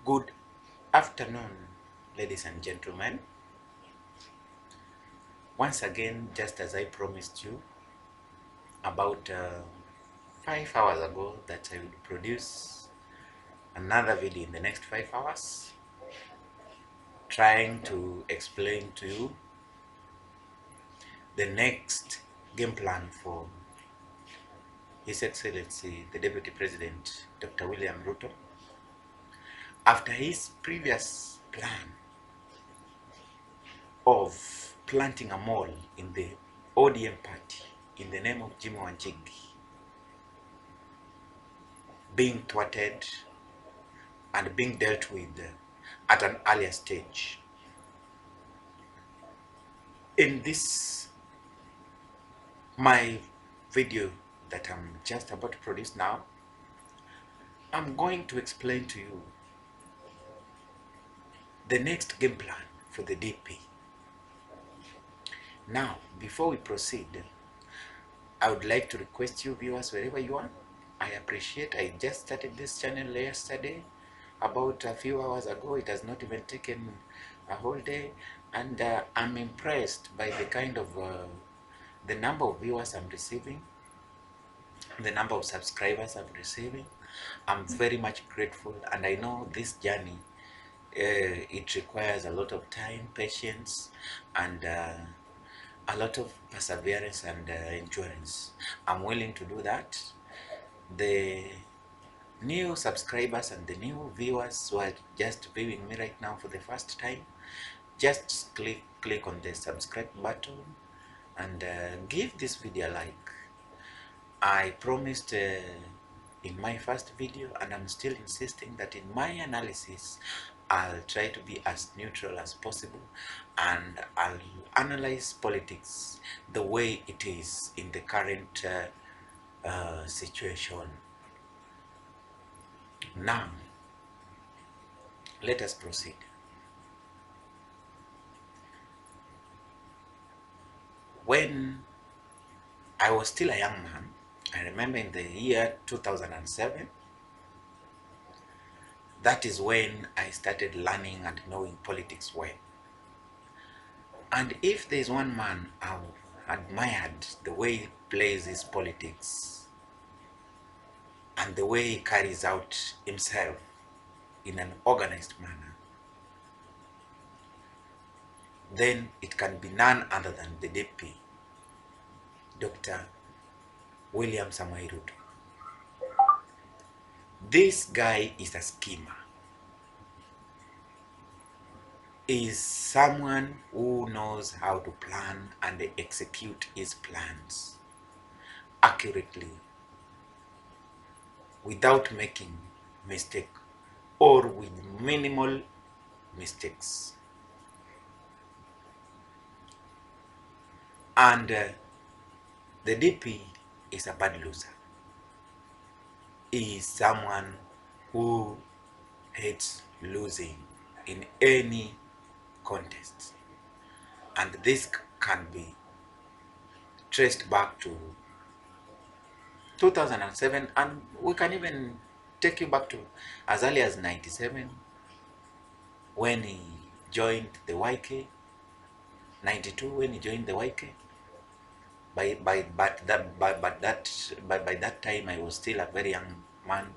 Good afternoon, ladies and gentlemen. Once again, just as I promised you about 5 hours ago that I would produce another video in the next 5 hours, trying to explain to you the next game plan for His Excellency, the Deputy President, Dr. William Ruto, after his previous plan of planting a mall in the ODM party in the name of Jimmy Wanjigi being thwarted and being dealt with at an earlier stage. In this, my video that I'm just about to produce now, I'm going to explain to you the next game plan for the DP. Now, before we proceed, I would like to request you viewers, wherever you are, I appreciate, I just started this channel yesterday, about a few hours ago. It has not even taken a whole day, and I'm impressed by the kind of the number of viewers I'm receiving, the number of subscribers I'm receiving. I'm very much grateful, and I know this journey it requires a lot of time, patience, and a lot of perseverance and endurance. I'm willing to do that. The new subscribers and the new viewers who are just viewing me right now for the first time, just click on the subscribe button and give this video a like. I promised in my first video, and I'm still insisting that in my analysis I'll try to be as neutral as possible, and I'll analyze politics the way it is in the current situation. Now, let us proceed. When I was still a young man, I remember in the year 2007, that is when I started learning and knowing politics well. And if there's one man I've admired the way he plays his politics and the way he carries out himself in an organized manner, then it can be none other than the DP, Dr. William Samoei Ruto. This guy is a schemer. Is someone who knows how to plan and execute his plans accurately without making mistake or with minimal mistakes. And the DP is a bad loser. He is someone who hates losing in any contest, and this can be traced back to 2007, and we can even take you back to as early as 97 when he joined the YK, 92 when he joined the YK. By that time I was still a very young man.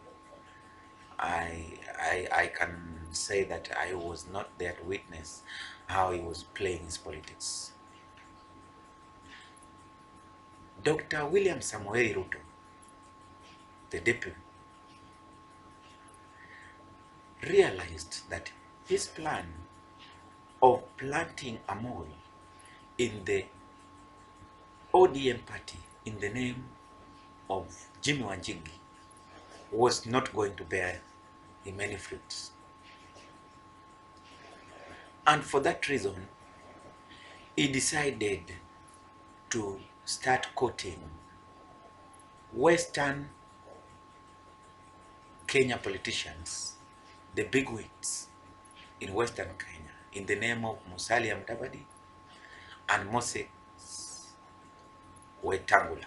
I can say that I was not there to witness how he was playing his politics. Dr. William Samoei Ruto, the deputy, realized that his plan of planting a mall in the ODM party in the name of Jimmy Wanjigi was not going to bear him any fruits. And for that reason, he decided to start courting Western Kenya politicians, the bigwigs in Western Kenya, in the name of Musalia Mudavadi and Moses Wetangula.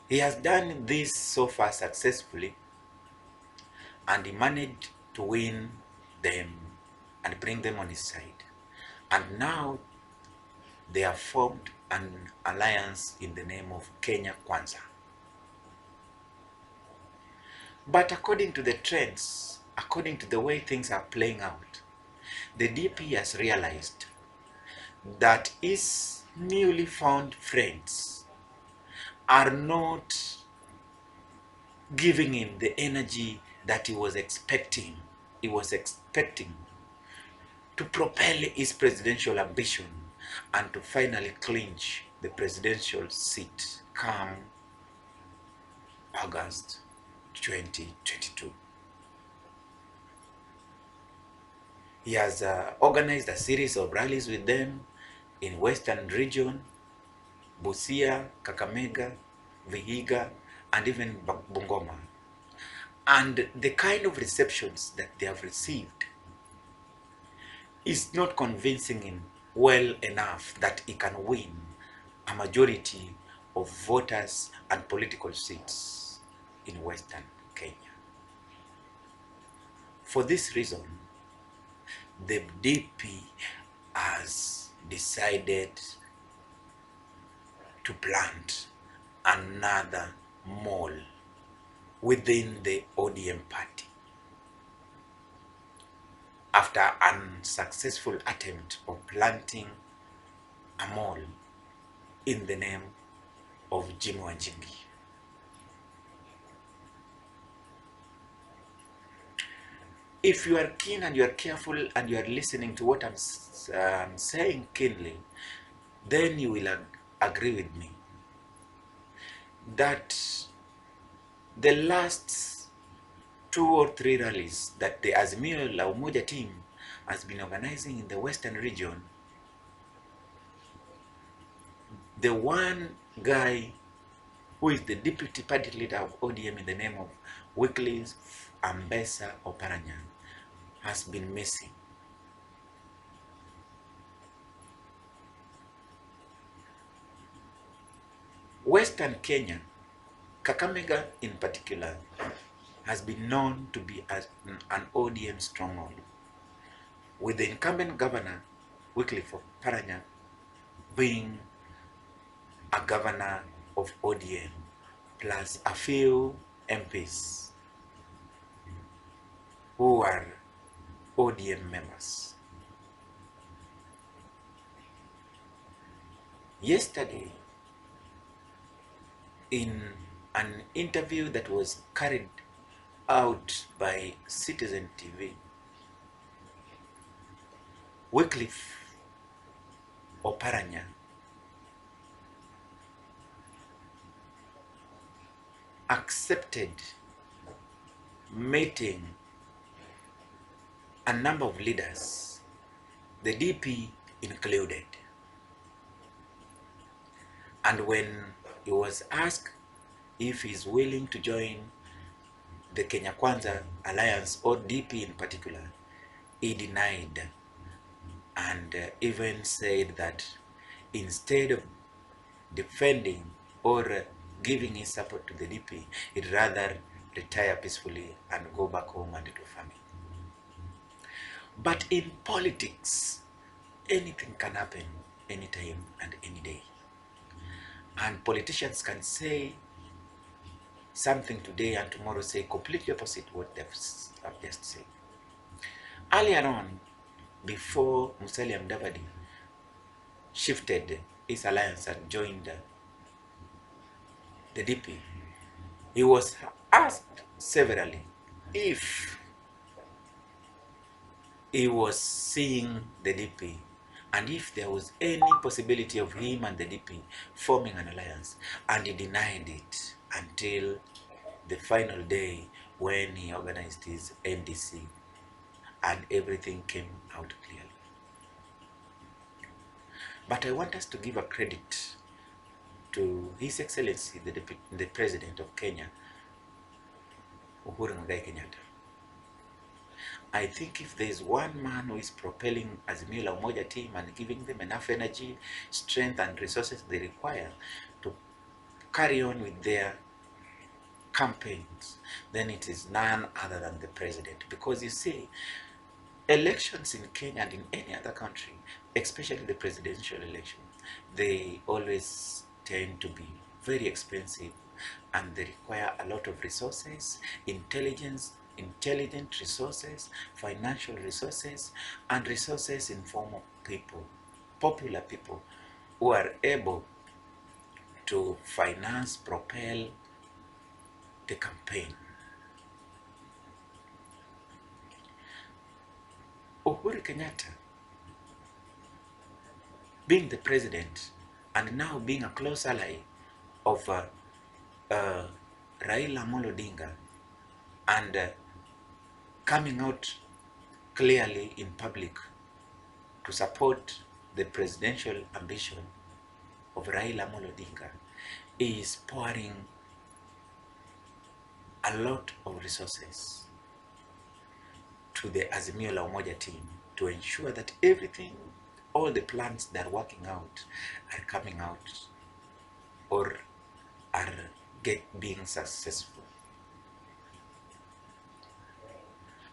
He has done this so far successfully, and he managed to win them and bring them on his side. And now they have formed an alliance in the name of Kenya Kwanza. But according to the trends, according to the way things are playing out, the DP has realized that his newly found friends are not giving him the energy that he was expecting. He was expecting to propel his presidential ambition and to finally clinch the presidential seat come August 2022. He has organized a series of rallies with them in Western region, Busia, Kakamega, Vihiga, and even Bungoma. And the kind of receptions that they have received is not convincing him well enough that he can win a majority of voters and political seats in Western Kenya. For this reason, the DP has decided to plant another mole within the ODM party after an unsuccessful attempt of planting a mole in the name of Jimmy Wanjigi. If you are keen and you are careful and you are listening to what I'm saying keenly, then you will agree with me that the last 2 or 3 rallies that the Azimio la Umoja team has been organizing in the Western region, the one guy who is the deputy party leader of ODM in the name of Wycliffe Ambassa Oparanya has been missing. Western Kenya, Kakamega in particular, has been known to be an ODM stronghold, with the incumbent governor, Wycliffe Oparanya, being a governor of ODM, plus a few MPs who are ODM members. Yesterday, in an interview that was carried out by Citizen TV, Wycliffe Oparanya accepted meeting a number of leaders, the DP included. And when he was asked if he's willing to join the Kenya Kwanza Alliance, or DP in particular, he denied and even said that instead of defending or giving his support to the DP, he'd rather retire peacefully and go back home and to family. But in politics, anything can happen anytime and any day. And politicians can say something today and tomorrow say completely opposite what they've just said. Earlier on, before Musalia Mudavadi shifted his alliance and joined the DP, he was asked severally if he was seeing the DP and if there was any possibility of him and the DP forming an alliance, and he denied it until the final day when he organized his NDC and everything came out clearly. But I want us to give a credit to His Excellency, the President of Kenya, Uhuru Muigai Kenyatta. I think if there is one man who is propelling Azimio la Umoja team and giving them enough energy, strength and resources they require to carry on with their campaigns, then it is none other than the president. Because you see, elections in Kenya and in any other country, especially the presidential election, they always tend to be very expensive, and they require a lot of resources, intelligent resources, financial resources, and resources in form of people, popular people, who are able to finance, propel the campaign. Uhuru Kenyatta, being the president and now being a close ally of Raila Amolo Odinga, and coming out clearly in public to support the presidential ambition of Raila Amolo Odinga, is pouring a lot of resources to the Azimio la Umoja team to ensure that everything, all the plans that are working out are coming out or are being successful.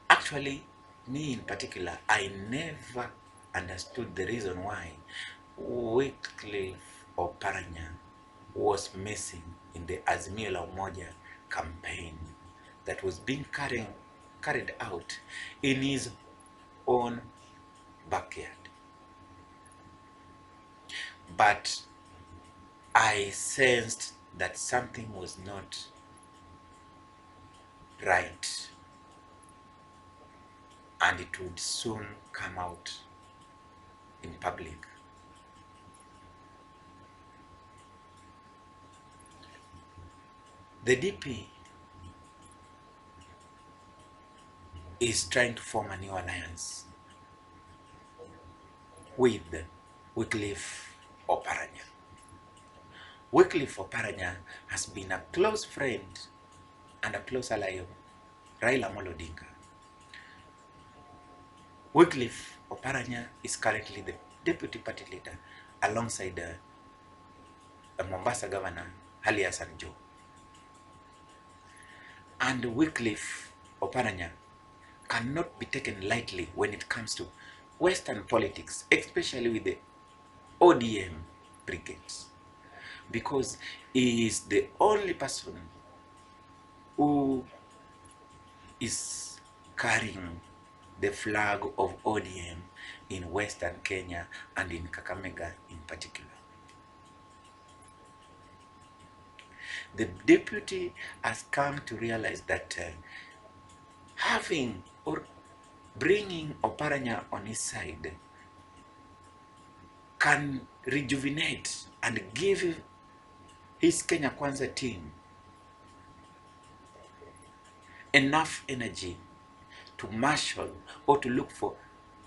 Actually, me in particular, I never understood the reason why Wycliffe Oparanya was missing in the Azimio la Umoja campaign that was being carried out in his own backyard. But I sensed that something was not right, and it would soon come out in public. The DP is trying to form a new alliance with Wycliffe Oparanya. Wycliffe Oparanya has been a close friend and a close ally of Raila Amolo Odinga. Wycliffe Oparanya is currently the deputy party leader alongside the Mombasa governor, Ali Hassan Joho. And Wycliffe Oparanya cannot be taken lightly when it comes to Western politics, especially with the ODM brigades, because he is the only person who is carrying the flag of ODM in Western Kenya and in Kakamega in particular. The deputy has come to realize that having or bringing Oparanya on his side can rejuvenate and give his Kenya Kwanza team enough energy to marshal or to look for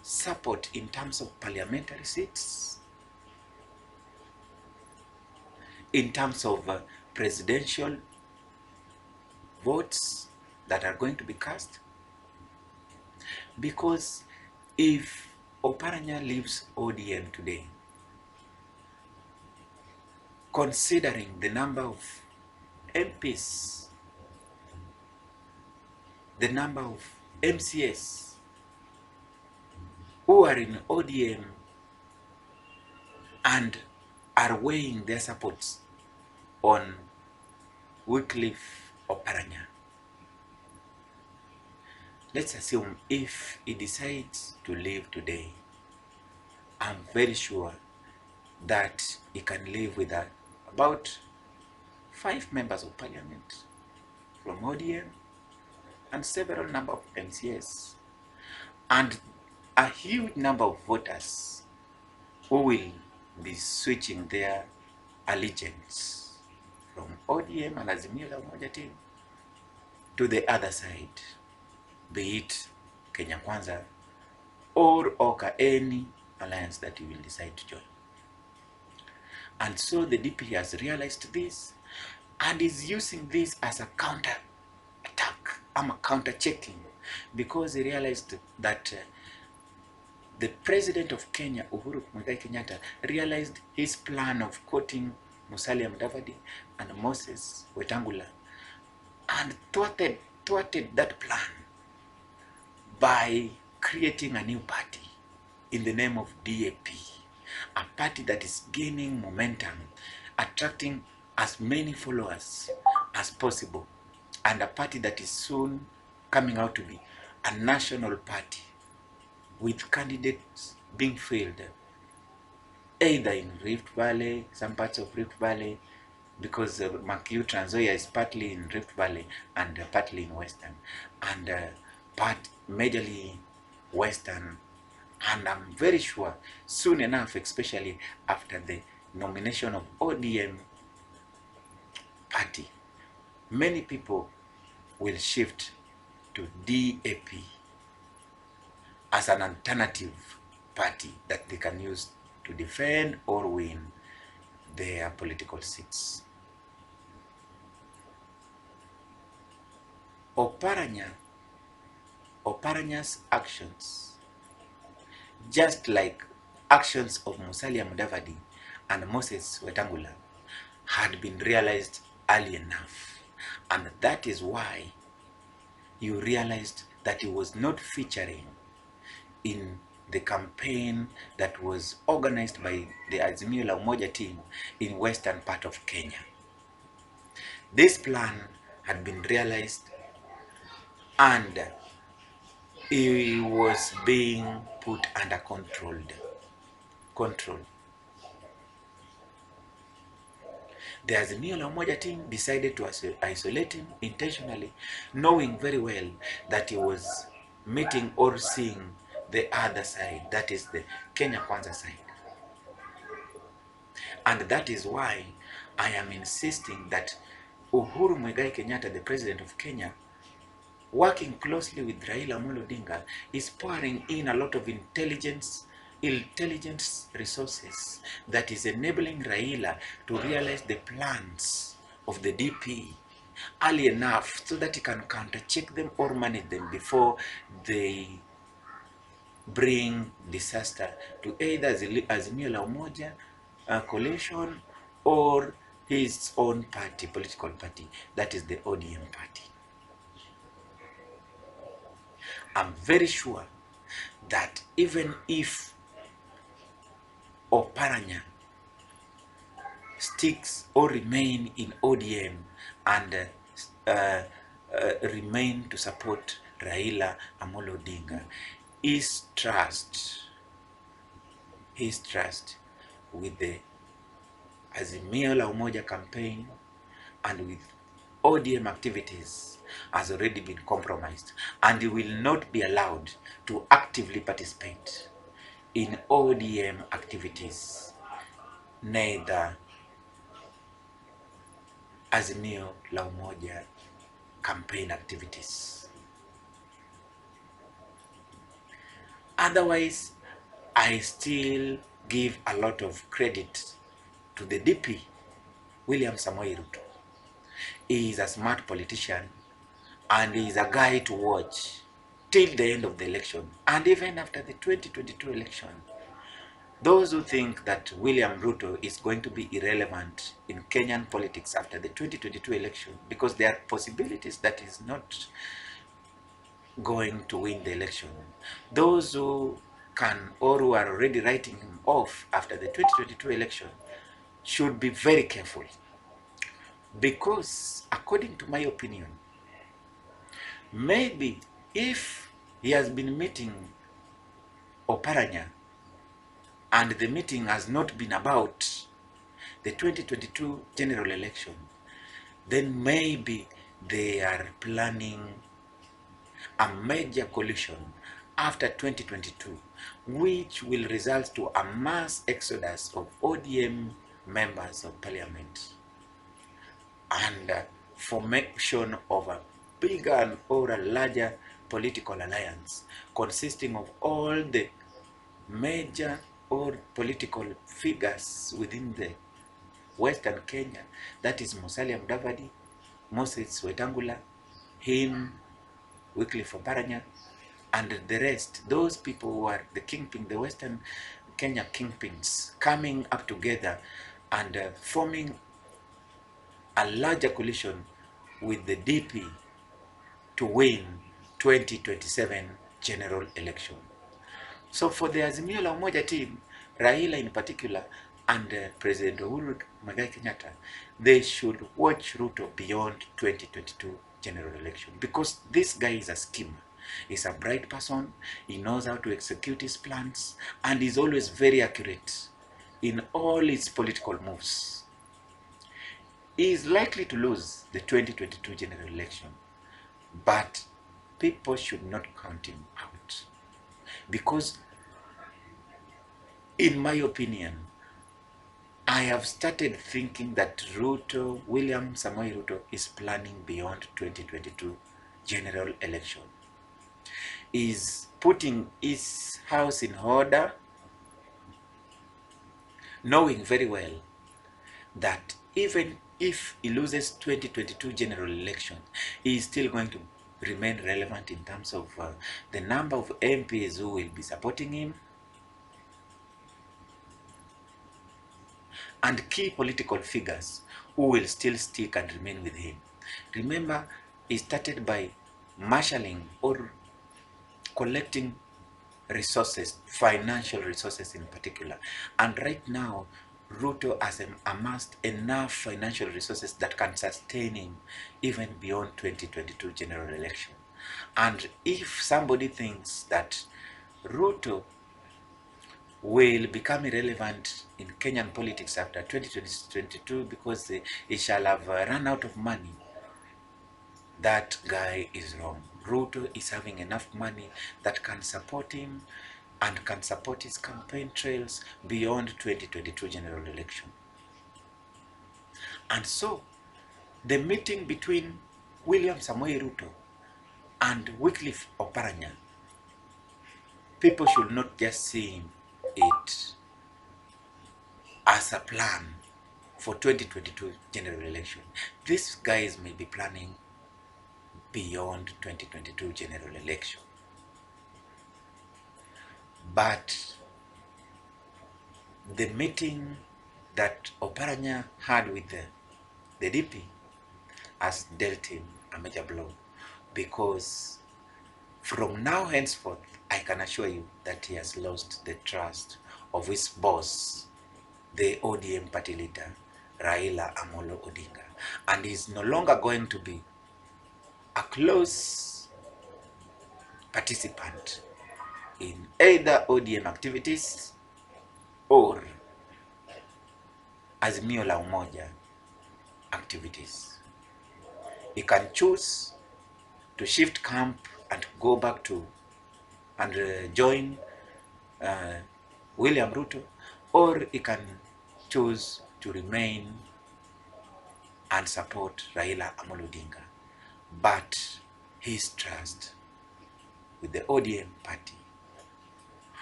support in terms of parliamentary seats, in terms of presidential votes that are going to be cast. Because if Oparanya leaves ODM today, considering the number of MPs, the number of MCS who are in ODM and are weighing their supports on Wycliffe Oparanya, let's assume if he decides to leave today, I'm very sure that he can live with about 5 members of parliament from ODM and several number of MCS and a huge number of voters who will be switching their allegiance from ODM and Azimio la Umoja team to the other side, be it Kenya Kwanza or OKA, any alliance that you will decide to join. And so the DP has realized this and is using this as a counter attack, a counter checking, because he realized that the president of Kenya, Uhuru Kenyatta, realized his plan of quoting Musalia Mudavadi and Moses Wetangula, and thwarted that plan by creating a new party in the name of DAP, a party that is gaining momentum, attracting as many followers as possible, and a party that is soon coming out to be a national party with candidates being filled either in Rift Valley, some parts of Rift Valley, because Makiu Trans Nzoia is partly in Rift Valley and partly in Western, and part majorly Western. And I'm very sure soon enough, especially after the nomination of ODM party, many people will shift to DAP as an alternative party that they can use to defend or win their political seats. Oparanya's actions, just like actions of Musalia Mudavadi and Moses Wetangula, had been realized early enough. And that is why you realized that he was not featuring in the campaign that was organized by the Azimio la Umoja team in western part of Kenya. This plan had been realized and it was being put under control. The Azimio la Umoja team decided to isolate him intentionally, knowing very well that he was meeting or seeing the other side, that is the Kenya Kwanza side. And that is why I am insisting that Uhuru Muigai Kenyatta, the president of Kenya, working closely with Raila Amolo Odinga, is pouring in a lot of intelligence resources that is enabling Raila to realize the plans of the DP early enough so that he can counter-check them or manage them before they bring disaster to either Azimio la Umoja coalition or his own party, political party, that is the ODM party. I'm very sure that even if Oparanya sticks or remain in ODM and remain to support Raila Amolo Odinga, his trust with the Azimio la Umoja campaign and with ODM activities has already been compromised, and he will not be allowed to actively participate in ODM activities, neither Azimio la Umoja campaign activities. Otherwise, I still give a lot of credit to the DP, William Samoei Ruto. He is a smart politician and he is a guy to watch till the end of the election and even after the 2022 election. Those who think that William Ruto is going to be irrelevant in Kenyan politics after the 2022 election because there are possibilities that is not going to win the election, those who can or who are already writing him off after the 2022 election should be very careful, because according to my opinion, maybe if he has been meeting Oparanya and the meeting has not been about the 2022 general election, then maybe they are planning a major coalition after 2022, which will result to a mass exodus of ODM members of parliament and formation of a bigger or a larger political alliance consisting of all the major or political figures within the Western Kenya, that is Musalia Mudavadi, Moses Wetangula, him, Wycliffe Oparanya, and the rest, those people who are the kingpin, the Western Kenya kingpins, coming up together and forming a larger coalition with the DP to win 2027 general election. So for the Azimio la Umoja team, Raila in particular, and President Uhuru Muigai Kenyatta, they should watch Ruto beyond 2022 general election, because this guy is a schemer. He's a bright person, he knows how to execute his plans, and is always very accurate in all his political moves. He is likely to lose the 2022 general election, but people should not count him out, because in my opinion, I have started thinking that William Samoei Ruto is planning beyond 2022 general election. Is putting his house in order, knowing very well that even if he loses 2022 general election, he is still going to remain relevant in terms of the number of MPs who will be supporting him, and key political figures who will still stick and remain with him. Remember, he started by marshalling or collecting resources, financial resources in particular. And right now, Ruto has amassed enough financial resources that can sustain him even beyond 2022 general election. And if somebody thinks that Ruto will become irrelevant in Kenyan politics after 2022 because he shall have run out of money, that guy is wrong. Ruto is having enough money that can support him and can support his campaign trails beyond 2022 general election. And so, the meeting between William Samoei Ruto and Wycliffe Oparanya, people should not just see it as a plan for 2022 general election. These guys may be planning beyond 2022 general election. But the meeting that Oparanya had with the DP has dealt him a major blow, because from now henceforth, I can assure you that he has lost the trust of his boss, the ODM party leader, Raila Amolo Odinga, and is no longer going to be a close participant in either ODM activities or Azimio la Umoja activities. He can choose to shift camp and go back to and join William Ruto, or he can choose to remain and support Raila Amolo Odinga. But his trust with the ODM party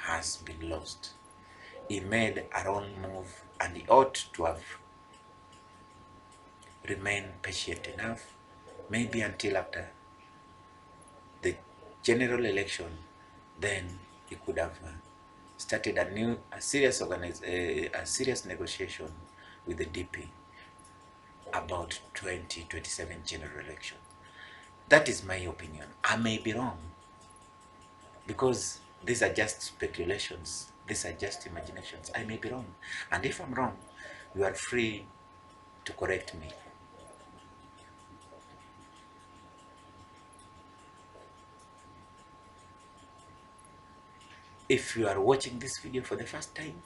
has been lost. He made a wrong move, and he ought to have remained patient enough, maybe until after the general election. Then he could have started a serious negotiation with the DP about 2027 general election. That is my opinion. I may be wrong, because these are just speculations, these are just imaginations. I may be wrong, and if I'm wrong, you are free to correct me. If you are watching this video for the first time,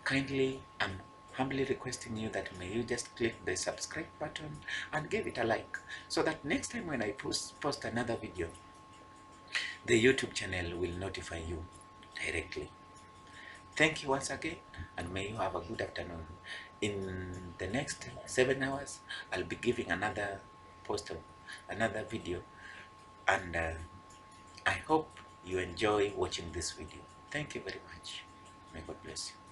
kindly, I'm humbly requesting you that may you just click the subscribe button and give it a like, so that next time when I post another video, the YouTube channel will notify you directly. Thank you once again, and may you have a good afternoon. In the next 7 hours, I'll be giving another post of another video, and I hope you enjoy watching this video. Thank you very much. May God bless you.